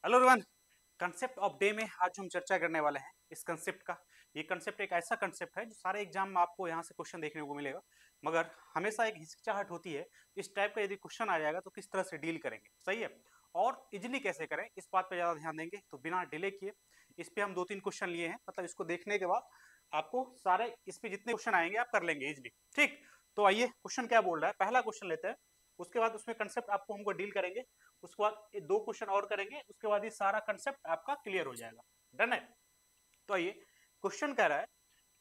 Hello everyone. Concept of day में आज हम चर्चा करने वाले हैं इस कंसेप्ट का। ये कंसेप्ट एक ऐसा कंसेप्ट है जो सारे एग्जाम में आपको यहाँ से क्वेश्चन देखने को मिलेगा, मगर हमेशा एक हिचकिचाहट होती है इस टाइप का यदि क्वेश्चन आ जाएगा तो किस तरह से डील करेंगे। सही है, और इजिली कैसे करें इस बात पे ज़्यादा ध्यान देंगे। तो बिना डिले किए इस पे हम 2-3 क्वेश्चन लिए हैं, मतलब इसको देखने के बाद आपको सारे इस पे जितने क्वेश्चन आएंगे आप कर लेंगे इजिली। ठीक, तो आइए क्वेश्चन क्या बोल रहा है, पहला क्वेश्चन लेते हैं। उसके बाद उसमें कंसेप्ट आपको हमको डील करेंगे, उसके बाद ये 2 क्वेश्चन और करेंगे, उसके बाद ये सारा कंसेप्ट आपका क्लियर हो जाएगा। डन है। तो आइए क्वेश्चन कह रहा है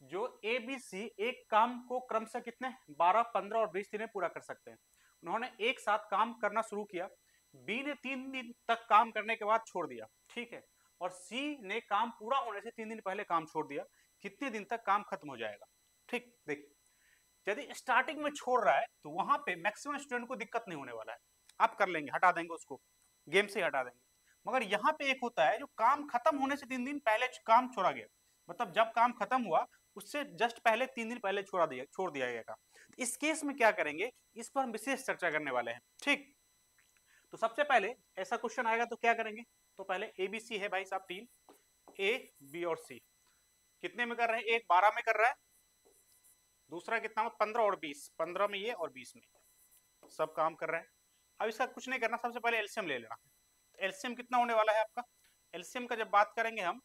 जो ए बी सी एक काम को क्रमशः कितने 12, 15 और 20 दिन में पूरा कर सकते हैं। उन्होंने एक साथ काम करना शुरू किया। बी ने 3 दिन तक काम करने के बाद छोड़ दिया, ठीक है, और सी ने काम पूरा होने से 3 दिन पहले काम छोड़ दिया। कितने दिन तक काम खत्म हो जाएगा। ठीक, देखिए यदि स्टार्टिंग में छोड़ रहा है तो वहां पे मैक्सिमम स्टूडेंट को दिक्कत नहीं होने वाला है, आप कर लेंगे, हटा देंगे उसको, गेम से हटा देंगे। मगर यहाँ पे एक होता है जो काम खत्म होने से 3 दिन पहले काम छोड़ा गया, मतलब जब काम खत्म हुआ उससे जस्ट पहले 3 दिन पहले छोड़ दिया गया काम। इस केस में क्या करेंगे, इस पर हम विशेष चर्चा करने वाले हैं। ठीक, तो सबसे पहले ऐसा क्वेश्चन आएगा तो क्या करेंगे, तो पहले ए बी सी है भाई साहब 3, ए बी और सी कितने में कर रहे हैं, एक 12 में कर रहा है, दूसरा कितना में 15 और 20, 15 में ये और 20 में, सब काम कर रहे हैं। अब इसका कुछ नहीं करना, सबसे पहले एलसीएम ले लेना। एलसीएम कितना होने वाला है आपका, एलसीएम का जब बात करेंगे हम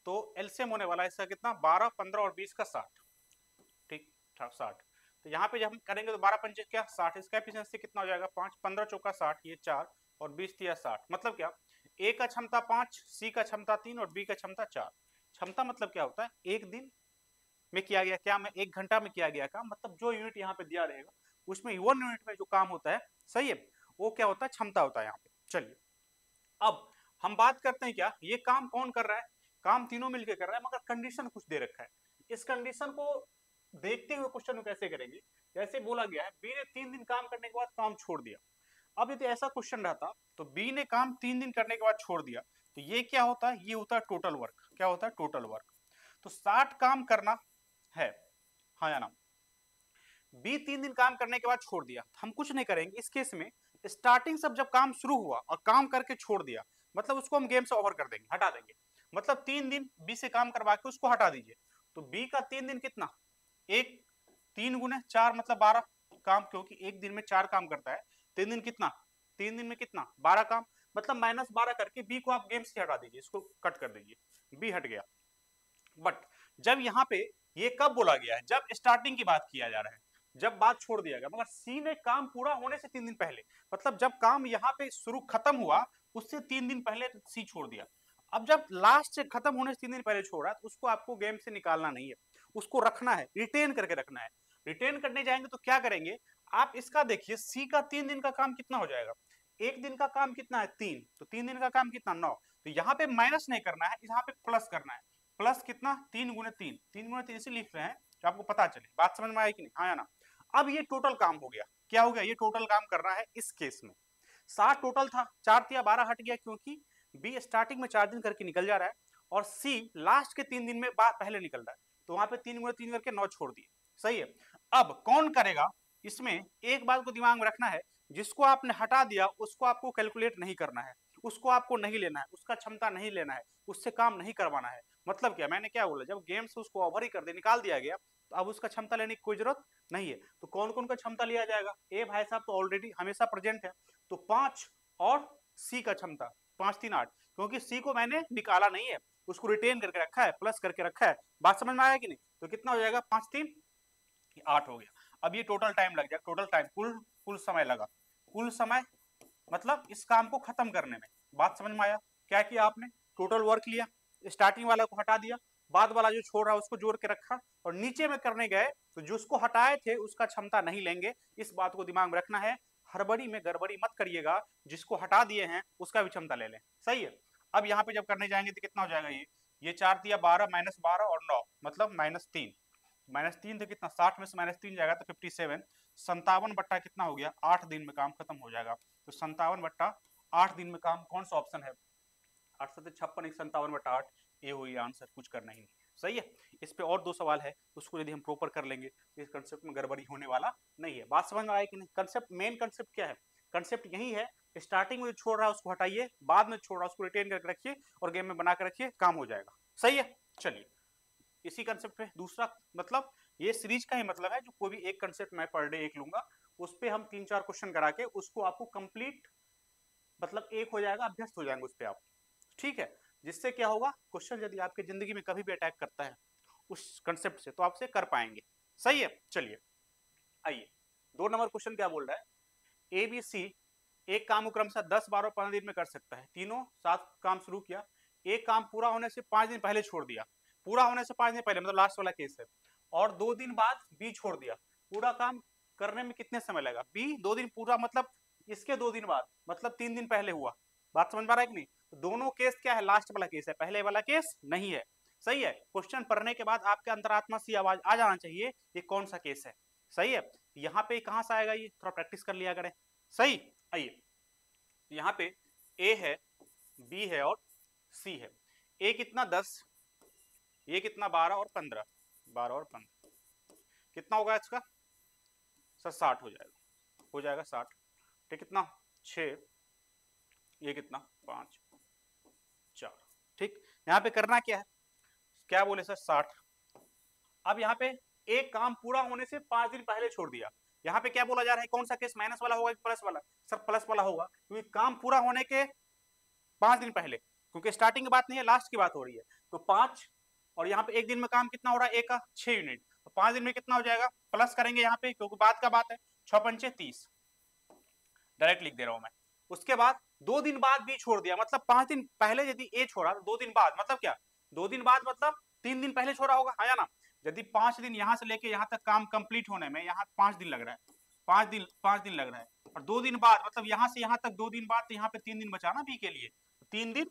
तो एलसीएम होने वाला है इसका कितना 12, 15 और 20 का 60। ठीक, 60। तो यहाँ पे जब हम करेंगे तो 12 पंचे क्या 60, इसका एफिशिएंसी कितना हो जाएगा 5, 15 चौका 60, ये 4 और 20 दिया 60। मतलब क्या, ए का क्षमता 5, सी का क्षमता 3 और बी का क्षमता 4। क्षमता मतलब क्या होता है, एक दिन में किया गया क्या, में 1 घंटा में किया गया काम, मतलब जो यूनिट यहाँ पे दिया रहेगा उसमें 1 यूनिट में जो काम होता है, सही है, वो क्या होता है, क्षमता होता है यहाँ पे। चलिए अब हम बात करते हैं क्या ये काम कौन कर रहा है, काम तीनों मिलकर कर रहा है, मगर कंडीशन कुछ दे रखा है। इस कंडीशन को देखते हुए क्वेश्चन को कैसे करेंगे, जैसे बोला गया है बी ने 3 दिन काम करने के बाद काम छोड़ दिया। अब यदि ऐसा क्वेश्चन रहता तो बी ने काम 3 दिन करने के बाद छोड़ दिया, तो ये क्या होता है, ये होता है टोटल वर्क। क्या होता है, टोटल वर्क। तो 60 काम करना है, हाँ या ना। बी 3 दिन काम करने के बाद छोड़ दिया, हम कुछ नहीं करेंगे इस केस में। स्टार्टिंग से जब काम शुरू हुआ और काम करके छोड़ दिया, मतलब उसको हम गेम से ओवर कर देंगे, हटा देंगे। मतलब 3 दिन बी से काम करवा के उसको हटा दीजिए। तो बी का 3 दिन कितना, एक 3 गुने 4 मतलब 12 काम, क्योंकि एक दिन में 4 काम करता है। 3 दिन कितना, 3 दिन में कितना 12 काम, मतलब -12 करके बी को आप गेम से हटा दीजिए, इसको कट कर दीजिए, बी हट गया। बट जब यहाँ पे ये कब बोला गया है, जब स्टार्टिंग की बात किया जा रहा है, जब बात छोड़ दिया गया, मगर सी ने काम पूरा होने से 3 दिन पहले, मतलब जब काम यहाँ पे शुरू खत्म हुआ उससे 3 दिन पहले सी छोड़ दिया। अब जब लास्ट से खत्म होने से 3 दिन पहले छोड़ा तो उसको आपको गेम से निकालना नहीं है, उसको रखना है, रिटेन करके रखना है। रिटेन करने जाएंगे तो क्या करेंगे, आप इसका देखिए सी का 3 दिन का काम कितना हो जाएगा, एक दिन का काम कितना है 3, तो 3 दिन का काम कितना 9। तो यहाँ पे माइनस नहीं करना है, यहाँ पे प्लस करना है। प्लस कितना 3 गुने 3, 3 गुने 3 इसे लिख रहे हैं कि आपको पता चले, बात समझ में आई कि नहीं, हाँ या ना। अब ये टोटल काम हो गया, क्या हो गया, ये टोटल काम करना है इस केस में। 60 टोटल था, 4 या 12 हट गया क्योंकि बी स्टार्टिंग में 4 दिन करके निकल जा रहा है और सी लास्ट के 3 दिन में पहले निकल रहा है, तो वहां पे 3 गुने 3 करके 9 छोड़ दिए। सही है, अब कौन करेगा, इसमें एक बात को दिमाग में रखना है, जिसको आपने हटा दिया उसको आपको कैलकुलेट नहीं करना है, उसको आपको नहीं लेना है, उसका क्षमता नहीं लेना है, उससे काम नहीं करवाना है। मतलब क्या, मैंने क्या बोला, जब गेम से उसको ओवर ही कर दे, निकाल दिया गया, तो अब उसका क्षमता लेने की कोई जरूरत नहीं है। तो कौन कौन का क्षमता लिया जाएगा, ए भाई साहब तो ऑलरेडी हमेशा प्रेजेंट है, तो 5 और सी का क्षमता 5 3 8, क्योंकि सी को मैंने निकाला नहीं है, उसको रिटेन करके रखा है, प्लस करके रखा है। बात समझ में आया कि नहीं, तो कितना हो जाएगा 5 3 8 हो गया। अब ये टोटल टाइम लग जाएगा, टोटल टाइम कुल समय लगा, कुल समय मतलब इस काम को खत्म करने में। बात समझ में आया, क्या किया आपने, टोटल वर्क लिया, स्टार्टिंग वाला को हटा दिया, बाद वाला जो छोड़ रहा है उसको जोड़ के रखा, और नीचे में करने गए तो जो उसको हटाए थे उसका क्षमता नहीं लेंगे, इस बात को दिमाग में रखना है। हड़बड़ी में गड़बड़ी मत करिएगा, जिसको हटा दिए हैं उसका भी क्षमता ले लें। सही है, अब यहाँ पे जब करने जाएंगे तो कितना हो जाएगा, ये 4 दिया 12 -12 और 9 मतलब -3, -3 तो कितना 60 में से -3 जाएगा तो 57, 57 बट्टा कितना हो गया 8 दिन में काम खत्म हो जाएगा। तो 57 बट्टा 8 दिन में काम, कौन सा ऑप्शन है, 856 57 बट्टा 8, ये हुई आंसर, कुछ करना ही नहीं। सही है, इस पे और 2 सवाल है, उसको यदि हम प्रॉपर कर लेंगे तो इस कंसेप्ट में गड़बड़ी होने वाला नहीं है। बात समझ में आया कि नहीं, कंसेप्ट, मेन कंसेप्ट क्या है, कंसेप्ट यही है स्टार्टिंग में जो छोड़ रहा है उसको हटाइए, बाद में छोड़ रहा है उसको रिटेन करके रखिए और गेम में बना कर रखिए, काम हो जाएगा। सही है, चलिए इसी कंसेप्ट पे दूसरा, मतलब ये सीरीज का ही मतलब है, जो कोई भी एक कंसेप्ट मैं पर डे एक लूंगा, उस पर हम 3-4 क्वेश्चन करा के उसको आपको कंप्लीट, मतलब एक हो जाएगा, अभ्यस्त हो जाएंगे उस पर आप। ठीक है, जिससे क्या होगा, क्वेश्चन यदि आपके जिंदगी में कभी भी अटैक करता है उस कंसेप्ट से, तो आपसे कर पाएंगे। सही है, चलिए आइए 2 नंबर क्वेश्चन क्या बोल रहा है, ए बी सी एक काम को क्रमशः 10, 12, 15 दिन में कर सकता है। तीनों साथ काम शुरू किया, एक काम पूरा होने से 5 दिन पहले छोड़ दिया, पूरा होने से 5 दिन पहले मतलब लास्ट वाला केस है, और 2 दिन बाद बी छोड़ दिया। पूरा काम करने में कितने समय लगा, बी 2 दिन पूरा, मतलब इसके 2 दिन बाद, मतलब 3 दिन पहले हुआ। बात समझ में आ रहा है कि नहीं? तो दोनों केस क्या है, लास्ट वाला केस है, पहले वाला केस नहीं है। सही है, क्वेश्चन पढ़ने के बाद आपके अंतरात्मा से आवाज आ जाना चाहिए ये कौन सा केस है। सही है, यहाँ पे कहां से आएगा, ये थोड़ा प्रैक्टिस कर लिया करें। सही, आइए यहाँ पे ए है, बी है और सी है। ए कितना 10, ये कितना 12 और 15, 12 और 15 कितना होगा इसका सर, 60 हो जाएगा, हो जाएगा 60। ठीक, कितना 6, ये कितना 5, 4। ठीक, यहाँ पे करना क्या है, क्या बोले सर 60। अब यहाँ पे एक काम पूरा होने से 5 दिन पहले छोड़ दिया, यहाँ पे क्या बोला जा रहा है, कौन सा केस, माइनस वाला होगा कि प्लस वाला? सर प्लस वाला होगा, क्योंकि काम पूरा होने के 5 दिन पहले, क्योंकि स्टार्टिंग की बात नहीं है, लास्ट की बात हो रही है। तो 5, और यहाँ पे एक दिन में काम कितना हो रहा है, एक का 6 यूनिट, तो 5 दिन में कितना हो जाएगा, प्लस करेंगे यहाँ पे क्योंकि बात का बात है, 6 पंचे 30, डायरेक्ट लिख दे रहा हूं मैं। उसके बाद 2 दिन बाद बी छोड़ दिया, मतलब 5 दिन पहले यदि ए छोड़ा, 2 दिन बाद मतलब क्या, 2 दिन बाद मतलब 3 दिन पहले छोड़ा होगा, है ना? यदि 5 दिन यहाँ से लेके यहाँ तक काम कंप्लीट होने में, यहाँ 5 दिन लग रहा है, 5 दिन लग रहा है, और 2 दिन बाद मतलब यहाँ से यहाँ तक 2 दिन बाद, तो यहाँ पे 3 दिन बचा ना बी के लिए, 3 दिन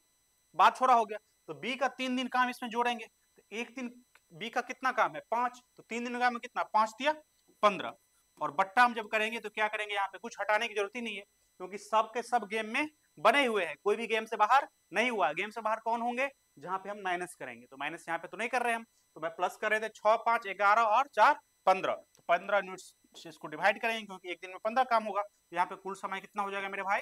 बाद छोड़ा हो गया, तो बी का 3 दिन काम इसमें जोड़ेंगे, तो एक दिन बी का कितना काम है 5, तो 3 दिन का काम कितना, 5 दिया 15, और बट्टा हम जब करेंगे तो क्या करेंगे, यहाँ पे कुछ हटाने की जरूरत ही नहीं है, क्योंकि सब के सब गेम में बने हुए हैं, कोई भी गेम से बाहर नहीं हुआ। गेम से बाहर कौन होंगे, जहां पे हम माइनस करेंगे, तो माइनस यहाँ पे तो नहीं कर रहे हम, तो मैं प्लस कर रहे थे, 6, 5, 11 और 4, 15, तो 15 यूनिट इसको डिवाइड करेंगे, क्योंकि एक दिन में 15 काम होगा, तो यहाँ पे कुल समय कितना हो जाएगा मेरे भाई,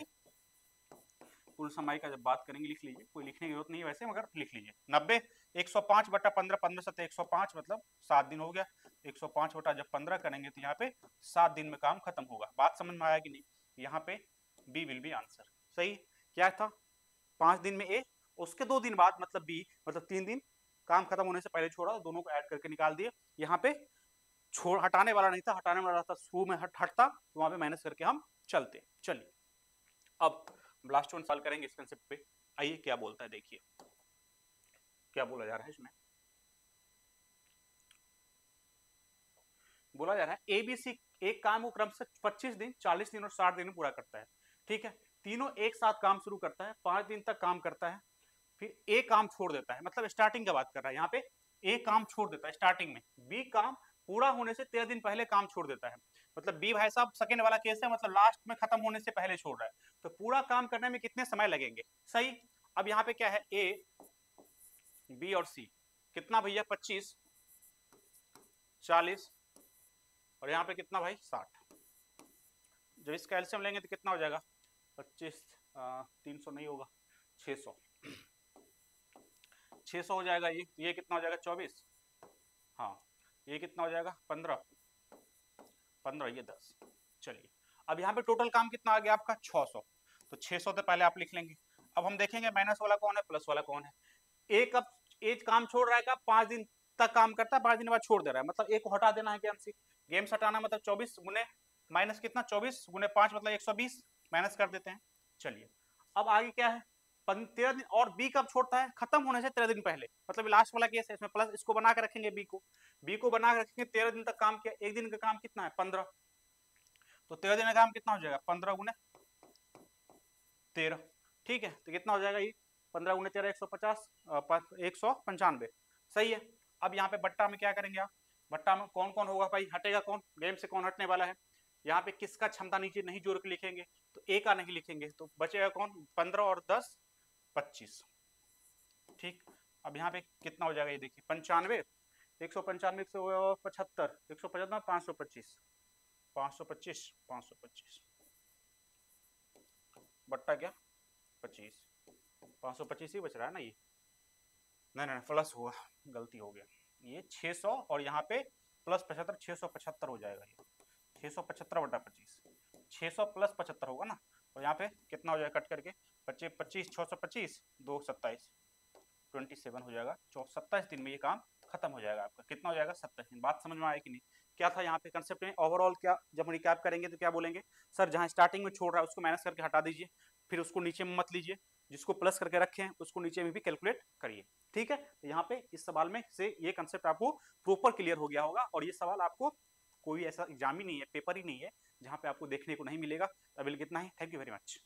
कुल समय का जब बात करेंगे लिख लीजिए, कोई लिखने की जरूरत नहीं है वैसे, मगर लिख लीजिए 90, 105 बटा 15, 15 सत्ते 105, मतलब 7 दिन हो गया, 105 बटा जब 15 करेंगे तो यहाँ पे 7 दिन में काम खत्म होगा। बात समझ में आया कि नहीं? यहाँ पे बी विल बी आंसर। सही, क्या था 5 दिन में ए, उसके 2 दिन बाद मतलब बी, मतलब 3 दिन काम खत्म होने से पहले छोड़ा, तो दोनों को ऐड करके निकाल दिए। यहाँ पे छोड़ हटाने वाला नहीं था, हटाने वाला था शुरू में हटता, तो वहां पे माइनस करके हम चलते। चलिए अब लास्ट वन सॉल्व करेंगे इस कंसेप्ट पे, आइए क्या बोलता है, देखिए क्या बोला जा रहा है इसमें। बोला जा रहा है एबीसी एक काम को क्रम से 25 दिन, 40 दिन और 60 दिन में पूरा करता है। ठीक है, तीनों एक साथ काम शुरू करता है, 5 दिन तक काम करता है, फिर ए काम छोड़ देता है, मतलब स्टार्टिंग की बात कर रहा है यहाँ पे, ए काम छोड़ देता है स्टार्टिंग में, बी काम पूरा होने से 13 दिन पहले काम छोड़ देता है, मतलब बी भाई साहब सेकंड वाला केस है, मतलब लास्ट में खत्म होने से पहले छोड़ रहा है, तो पूरा काम करने में कितने समय लगेंगे। सही, अब यहाँ पे क्या है, ए बी और सी कितना भैया 25, 40 और यहाँ पे कितना भाई 60, जब इसका एलसीएम लेंगे तो कितना हो जाएगा 25, 300 नहीं होगा, 600, 600 हो जाएगा। ये कितना हो जाएगा 24, हाँ ये कितना हो जाएगा 15, 15 ये 10। चलिए अब यहाँ पे टोटल काम कितना आ गया आपका 600, तो 600 से पहले आप लिख लेंगे। अब हम देखेंगे माइनस वाला कौन है, प्लस वाला कौन है। एक अब एक काम छोड़ रहा है का 5 दिन तक काम करता है, 5 दिन बाद छोड़ दे रहा है, मतलब एक को हटा देना है, गेम से हटाना, मतलब 24 गुने माइनस कितना 24 गुने 5 मतलब 120, माइनस कर देते हैं। चलिए अब आगे क्या है, 13 दिन, और बी कब छोड़ता है, खत्म होने से 13 दिन पहले, मतलब लास्ट वाला केस है, इसमें प्लस इसको बना के रखेंगे, बी को बना के रखेंगे, 13 दिन तक काम किया, एक दिन का काम कितना है 15, तो 13 दिन का काम कितना हो जाएगा 15 गुने 13। ठीक है, तो कितना हो जाएगा ये 15 गुने 13 150, 195। सही है, अब यहाँ पे बट्टा में क्या करेंगे आप, बट्टा में कौन कौन होगा भाई, हटेगा कौन, गेम से कौन हटने वाला है, यहाँ पे किसका क्षमता नीचे नहीं जोड़ के लिखेंगे, तो ए का नहीं लिखेंगे, तो बचेगा कौन 15 और 10 25। ठीक, अब यहाँ पे कितना हो जाएगा ये देखिए 95, 195, 175, 175, 525, 525, 525 बट्टा क्या 25, 525 ही बच रहा है ना ये, नहीं नहीं प्लस हुआ, गलती हो गया, ये 600 और यहाँ पे प्लस 75, 675 हो जाएगा ये, 675 बटा 25, 600 प्लस 75 होगा ना, और यहाँ पे कितना हो जाएगा कट करके, 25 25 625 2 27, 27 हो जाएगा, 27 दिन में ये काम खत्म हो जाएगा आपका, कितना हो जाएगा 27 दिन। बात समझ में आया कि नहीं? क्या था यहाँ पे कंसेप्ट में ओवरऑल, क्या जब हम रिकैप करेंगे तो क्या बोलेंगे, सर जहाँ स्टार्टिंग में छोड़ रहा है उसको माइनस करके हटा दीजिए, फिर उसको नीचे में मत लीजिए, जिसको प्लस करके रखे हैं उसको नीचे में भी कैलकुलेट करिए, ठीक है। तो यहाँ पे इस सवाल में से ये कंसेप्ट आपको प्रॉपर क्लियर हो गया होगा, और ये सवाल आपको कोई ऐसा एग्जाम ही नहीं है, पेपर ही नहीं है जहाँ पे आपको देखने को नहीं मिलेगा। अभी कितना ही, थैंक यू वेरी मच।